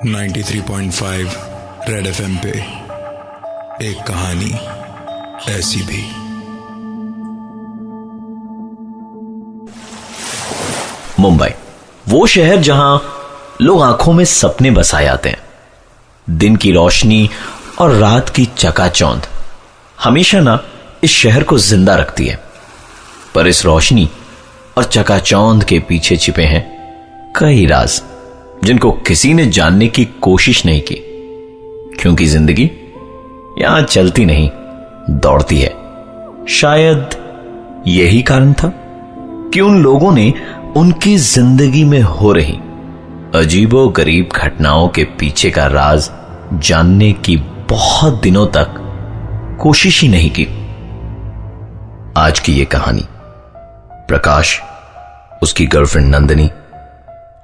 93.5 red FM पे एक कहानी ऐसी भी। मुंबई, वो शहर जहां लोग आंखों में सपने बसाए आते हैं। दिन की रोशनी और रात की चकाचौंध हमेशा ना इस शहर को जिंदा रखती है। पर इस रोशनी और चकाचौंध के पीछे छिपे हैं कई राज, जिनको किसी ने जानने की कोशिश नहीं की, क्योंकि जिंदगी यहां चलती नहीं, दौड़ती है। शायद यही कारण था कि उन लोगों ने उनकी जिंदगी में हो रही अजीबो गरीब घटनाओं के पीछे का राज जानने की बहुत दिनों तक कोशिश ही नहीं की। आज की यह कहानी प्रकाश, उसकी गर्लफ्रेंड नंदिनी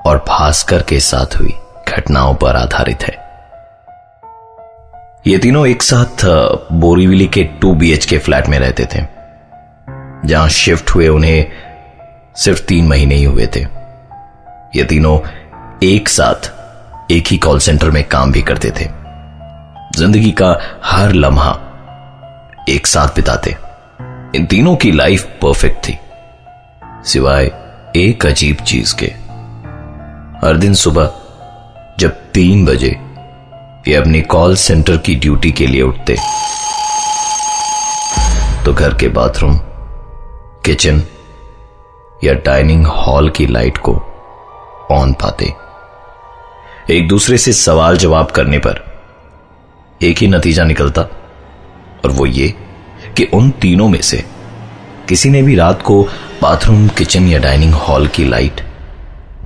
और भास्कर के साथ हुई घटनाओं पर आधारित है। ये तीनों एक साथ बोरीवली के 2 BHK फ्लैट में रहते थे, जहां शिफ्ट हुए उन्हें सिर्फ 3 महीने ही हुए थे। ये तीनों एक साथ एक ही कॉल सेंटर में काम भी करते थे। जिंदगी का हर लम्हा एक साथ बिताते। इन तीनों की लाइफ परफेक्ट थी, सिवाय एक अजीब चीज के। हर दिन सुबह जब 3 बजे ये अपनी कॉल सेंटर की ड्यूटी के लिए उठते, तो घर के बाथरूम, किचन या डाइनिंग हॉल की लाइट को ऑन पाते। एक दूसरे से सवाल जवाब करने पर एक ही नतीजा निकलता, और वो ये कि उन तीनों में से किसी ने भी रात को बाथरूम, किचन या डाइनिंग हॉल की लाइट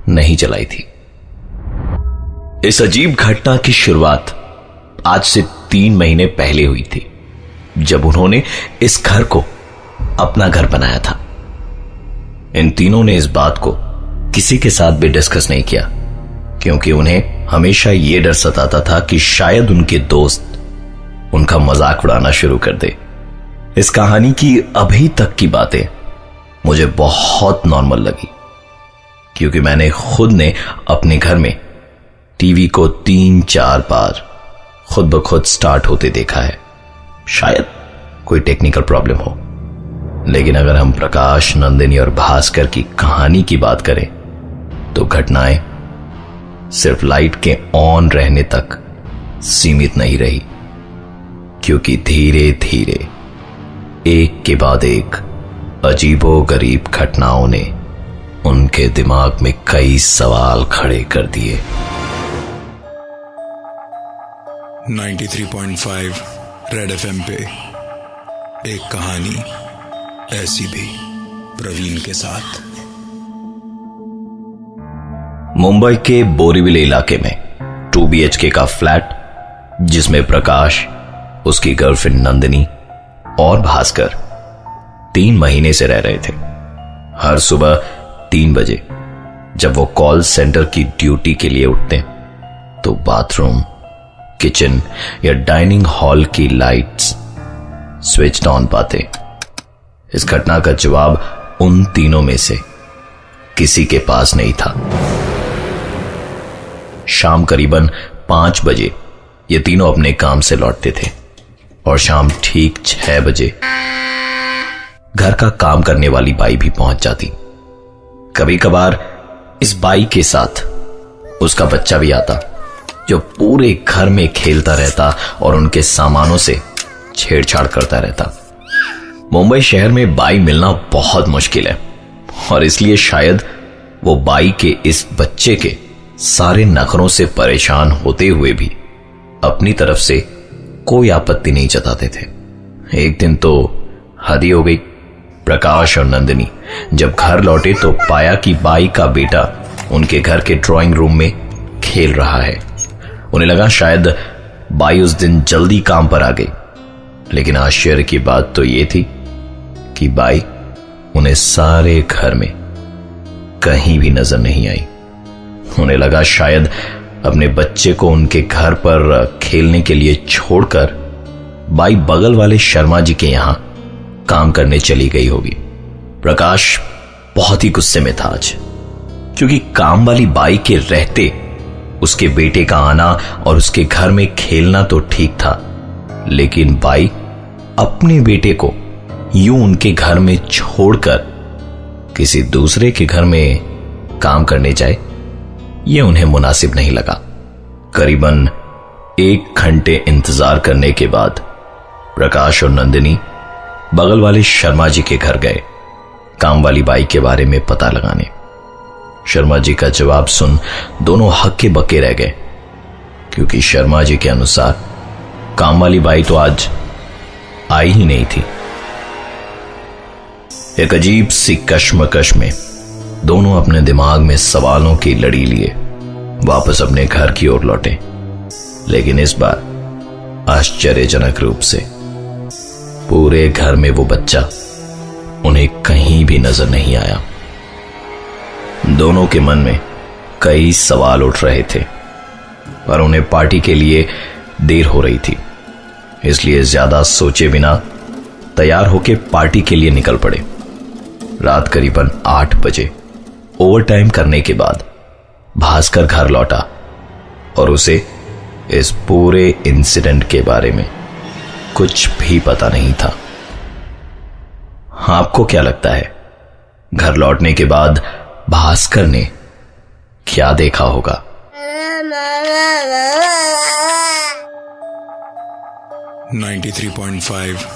नहीं जलाई थी। इस अजीब घटना की शुरुआत आज से 3 महीने पहले हुई थी, जब उन्होंने इस घर को अपना घर बनाया था। इन तीनों ने इस बात को किसी के साथ भी डिस्कस नहीं किया, क्योंकि उन्हें हमेशा यह डर सताता था कि शायद उनके दोस्त उनका मजाक उड़ाना शुरू कर दे। इस कहानी की अभी तक की बातें मुझे बहुत नॉर्मल लगी, क्योंकि मैंने खुद ने अपने घर में टीवी को 3-4 बार खुद ब खुद स्टार्ट होते देखा है। शायद कोई टेक्निकल प्रॉब्लम हो, लेकिन अगर हम प्रकाश, नंदिनी और भास्कर की कहानी की बात करें तो घटनाएं सिर्फ लाइट के ऑन रहने तक सीमित नहीं रही, क्योंकि धीरे धीरे एक के बाद एक अजीबो गरीब घटनाओं ने उनके दिमाग में कई सवाल खड़े कर दिए। 93.5 रेड एफएम पे एक कहानी ऐसी भी, प्रवीण के साथ। मुंबई के बोरीवली इलाके में 2 BHK का फ्लैट, जिसमें प्रकाश, उसकी गर्लफ्रेंड नंदिनी और भास्कर 3 महीने से रह रहे थे। हर सुबह 3 बजे जब वो कॉल सेंटर की ड्यूटी के लिए उठते, तो बाथरूम, किचन या डाइनिंग हॉल की लाइट्स स्विच ऑन पाते। इस घटना का जवाब उन तीनों में से किसी के पास नहीं था। शाम करीबन 5 बजे ये तीनों अपने काम से लौटते थे, और शाम ठीक 6 बजे घर का काम करने वाली बाई भी पहुंच जाती। कभी कभार इस बाई के साथ उसका बच्चा भी आता, जो पूरे घर में खेलता रहता और उनके सामानों से छेड़छाड़ करता रहता। मुंबई शहर में बाई मिलना बहुत मुश्किल है, और इसलिए शायद वो बाई के इस बच्चे के सारे नखरों से परेशान होते हुए भी अपनी तरफ से कोई आपत्ति नहीं जताते थे। एक दिन तो हद ही हो गई। प्रकाश और नंदिनी जब घर लौटे तो पाया कि बाई का बेटा उनके घर के ड्राइंग रूम में खेल रहा है। उन्हें लगा शायद बाई उस दिन जल्दी काम पर आ गई, लेकिन आश्चर्य की बात तो यह थी कि बाई उन्हें सारे घर में कहीं भी नजर नहीं आई। उन्हें लगा शायद अपने बच्चे को उनके घर पर खेलने के लिए छोड़कर बाई बगल वाले शर्मा जी के यहां काम करने चली गई होगी। प्रकाश बहुत ही गुस्से में था आज, क्योंकि काम वाली बाई के रहते उसके बेटे का आना और उसके घर में खेलना तो ठीक था, लेकिन बाई अपने बेटे को यूं उनके घर में छोड़कर किसी दूसरे के घर में काम करने जाए, यह उन्हें मुनासिब नहीं लगा। करीबन 1 घंटे इंतजार करने के बाद प्रकाश और नंदिनी बगल वाले शर्मा जी के घर गए काम वाली बाई के बारे में पता लगाने। शर्मा जी का जवाब सुन दोनों हक्के बक्के रह गए, क्योंकि शर्मा जी के अनुसार काम वाली बाई तो आज आई ही नहीं थी। एक अजीब सी कश्मकश में दोनों अपने दिमाग में सवालों की लड़ी लिए वापस अपने घर की ओर लौटे, लेकिन इस बार आश्चर्यजनक रूप से पूरे घर में वो बच्चा उन्हें कहीं भी नजर नहीं आया। दोनों के मन में कई सवाल उठ रहे थे, पर उन्हें पार्टी के लिए देर हो रही थी, इसलिए ज्यादा सोचे बिना तैयार होकर पार्टी के लिए निकल पड़े। रात करीबन 8 बजे ओवरटाइम करने के बाद भास्कर घर लौटा और उसे इस पूरे इंसिडेंट के बारे में कुछ भी पता नहीं था। आपको क्या लगता है, घर लौटने के बाद भास्कर ने क्या देखा होगा? नाइन्टी 93.5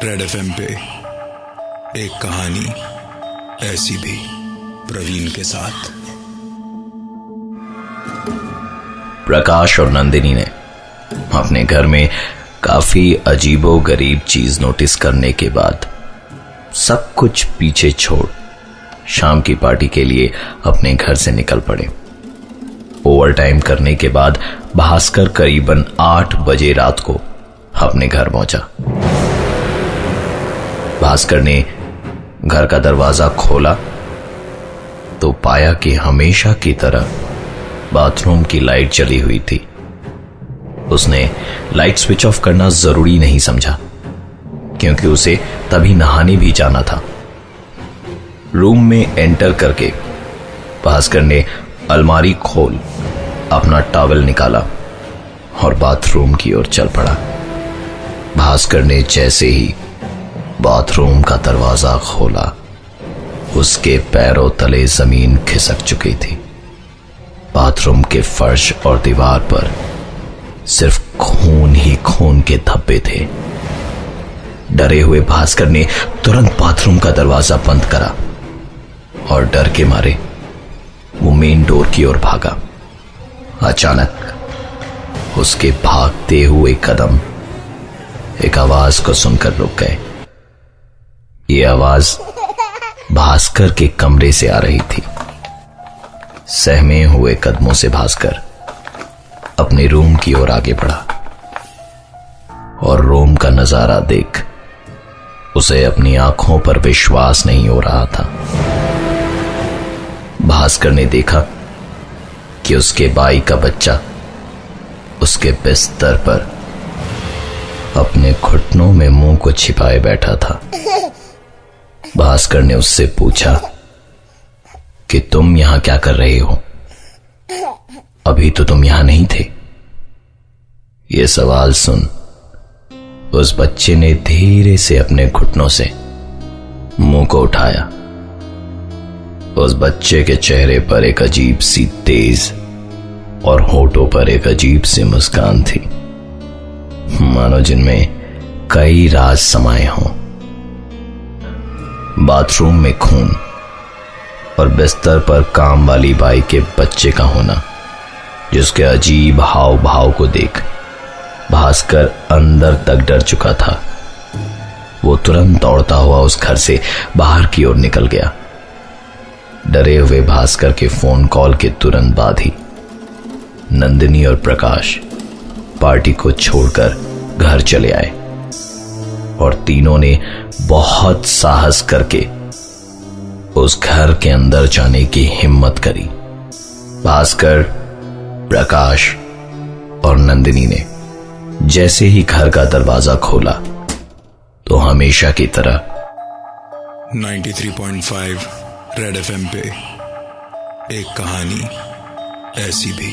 रेड एफएम पे एक कहानी ऐसी भी, प्रवीण के साथ। प्रकाश और नंदिनी ने अपने घर में काफी अजीबो गरीब चीज नोटिस करने के बाद सब कुछ पीछे छोड़ शाम की पार्टी के लिए अपने घर से निकल पड़े। ओवरटाइम करने के बाद भास्कर करीबन 8 बजे रात को अपने घर पहुंचा। भास्कर ने घर का दरवाजा खोला तो पाया कि हमेशा की तरह बाथरूम की लाइट जली हुई थी। उसने लाइट स्विच ऑफ करना जरूरी नहीं समझा, क्योंकि उसे तभी नहाने भी जाना था। रूम में एंटर करके भास्कर ने अलमारी खोल अपना टॉवल निकाला और बाथरूम की ओर चल पड़ा। भास्कर ने जैसे ही बाथरूम का दरवाजा खोला, उसके पैरों तले जमीन खिसक चुकी थी। बाथरूम के फर्श और दीवार पर सिर्फ खून ही खून के धब्बे थे। डरे हुए भास्कर ने तुरंत बाथरूम का दरवाजा बंद करा और डर के मारे वो मेन डोर की ओर भागा। अचानक उसके भागते हुए कदम एक आवाज को सुनकर रुक गए। ये आवाज भास्कर के कमरे से आ रही थी। सहमे हुए कदमों से भास्कर अपने रूम की ओर आगे बढ़ा और रूम का नजारा देख उसे अपनी आंखों पर विश्वास नहीं हो रहा था। भास्कर ने देखा कि उसके बाई का बच्चा उसके बिस्तर पर अपने घुटनों में मुंह को छिपाए बैठा था। भास्कर ने उससे पूछा कि तुम यहां क्या कर रहे हो? अभी तो तुम यहां नहीं थे। यह सवाल सुन उस बच्चे ने धीरे से अपने घुटनों से मुंह को उठाया। उस बच्चे के चेहरे पर एक अजीब सी तेज और होठों पर एक अजीब सी मुस्कान थी, मानो जिनमें कई राज समाये हों। बाथरूम में खून और बिस्तर पर काम वाली बाई के बच्चे का होना, जिसके अजीब हाव भाव को देख भास्कर अंदर तक डर चुका था। वो तुरंत दौड़ता हुआ उस घर से बाहर की ओर निकल गया। डरे हुए भास्कर के फोन कॉल के तुरंत बाद ही नंदिनी और प्रकाश पार्टी को छोड़कर घर चले आए और तीनों ने बहुत साहस करके उस घर के अंदर जाने की हिम्मत करी। भास्कर, प्रकाश और नंदिनी ने जैसे ही घर का दरवाजा खोला तो हमेशा की तरह 93.5 रेड एफएम पे एक कहानी ऐसी भी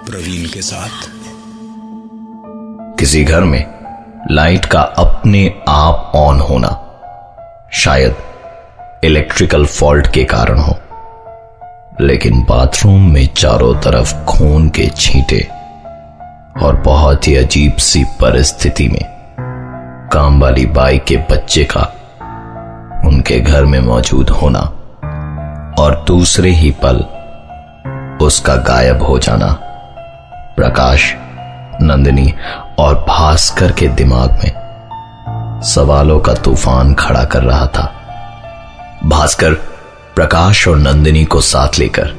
प्रवीण के साथ। किसी घर में लाइट का अपने आप ऑन होना शायद इलेक्ट्रिकल फॉल्ट के कारण हो, लेकिन बाथरूम में चारों तरफ खून के छींटे और बहुत ही अजीब सी परिस्थिति में काम वाली बाई के बच्चे का उनके घर में मौजूद होना और दूसरे ही पल उसका गायब हो जाना प्रकाश, नंदिनी और भास्कर के दिमाग में सवालों का तूफान खड़ा कर रहा था। भास्कर प्रकाश और नंदिनी को साथ लेकर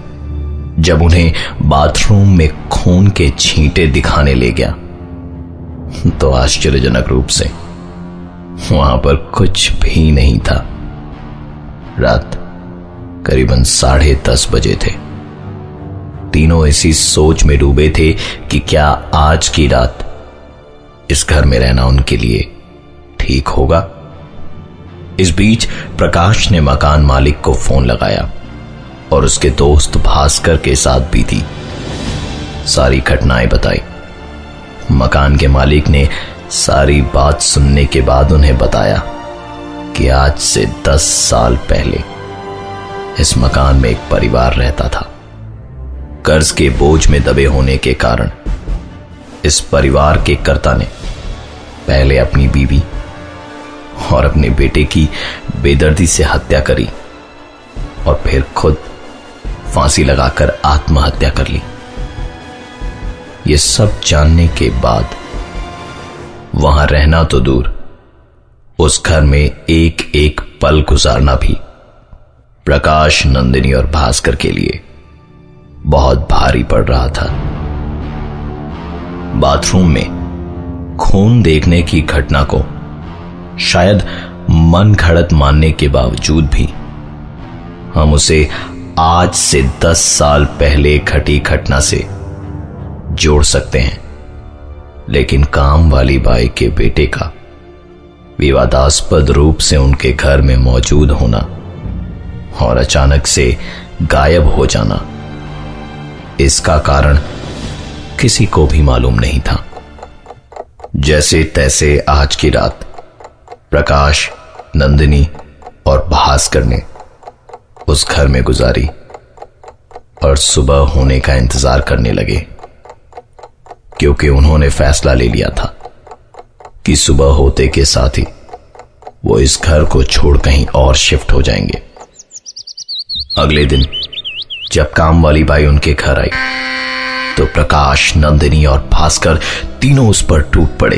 जब उन्हें बाथरूम में खून के छींटे दिखाने ले गया तो आश्चर्यजनक रूप से वहां पर कुछ भी नहीं था। रात करीबन 10:30 बजे थे। तीनों इसी सोच में डूबे थे कि क्या आज की रात इस घर में रहना उनके लिए ठीक होगा। इस बीच प्रकाश ने मकान मालिक को फोन लगाया और उसके दोस्त भास्कर के साथ बीती सारी घटनाएं बताई। मकान के मालिक ने सारी बात सुनने के बाद उन्हें बताया कि आज से 10 साल पहले इस मकान में एक परिवार रहता था। कर्ज के बोझ में दबे होने के कारण इस परिवार के कर्ता ने पहले अपनी बीवी और अपने बेटे की बेदर्दी से हत्या करी और फिर खुद फांसी लगाकर आत्महत्या कर ली। ये सब जानने के बाद वहां रहना तो दूर, उस घर में एक एक पल गुजारना भी प्रकाश, नंदिनी और भास्कर के लिए बहुत भारी पड़ रहा था। बाथरूम में खून देखने की घटना को शायद मन घड़त मानने के बावजूद भी हम उसे आज से 10 साल पहले घटी घटना से जोड़ सकते हैं, लेकिन काम वाली बाई के बेटे का विवादास्पद रूप से उनके घर में मौजूद होना और अचानक से गायब हो जाना, इसका कारण किसी को भी मालूम नहीं था। जैसे तैसे आज की रात प्रकाश, नंदिनी और भास्कर ने उस घर में गुजारी और सुबह होने का इंतजार करने लगे, क्योंकि उन्होंने फैसला ले लिया था कि सुबह होते के साथ ही वो इस घर को छोड़ कहीं और शिफ्ट हो जाएंगे। अगले दिन जब काम वाली बाई उनके घर आई तो प्रकाश, नंदिनी और भास्कर तीनों उस पर टूट पड़े।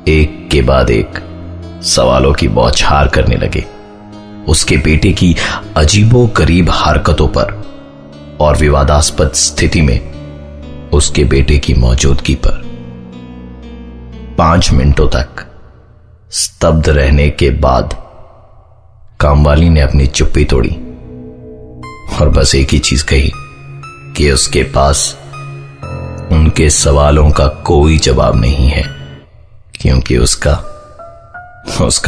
एक के बाद एक सवालों की बौछार करने लगे, उसके बेटे की अजीबोगरीब हरकतों पर और विवादास्पद स्थिति में उसके बेटे की मौजूदगी पर। 5 मिनटों तक स्तब्ध रहने के बाद कामवाली ने अपनी चुप्पी तोड़ी और बस एक ही चीज कही कि उसके पास उनके सवालों का कोई जवाब नहीं है, क्योंकि उसका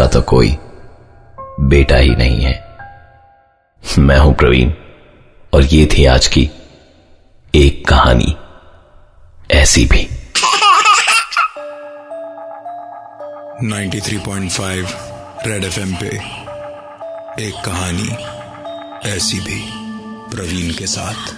तो कोई बेटा ही नहीं है। मैं हूं प्रवीण और ये थी आज की एक कहानी ऐसी भी। 93.5 रेड एफएम पे एक कहानी ऐसी भी प्रवीण के साथ।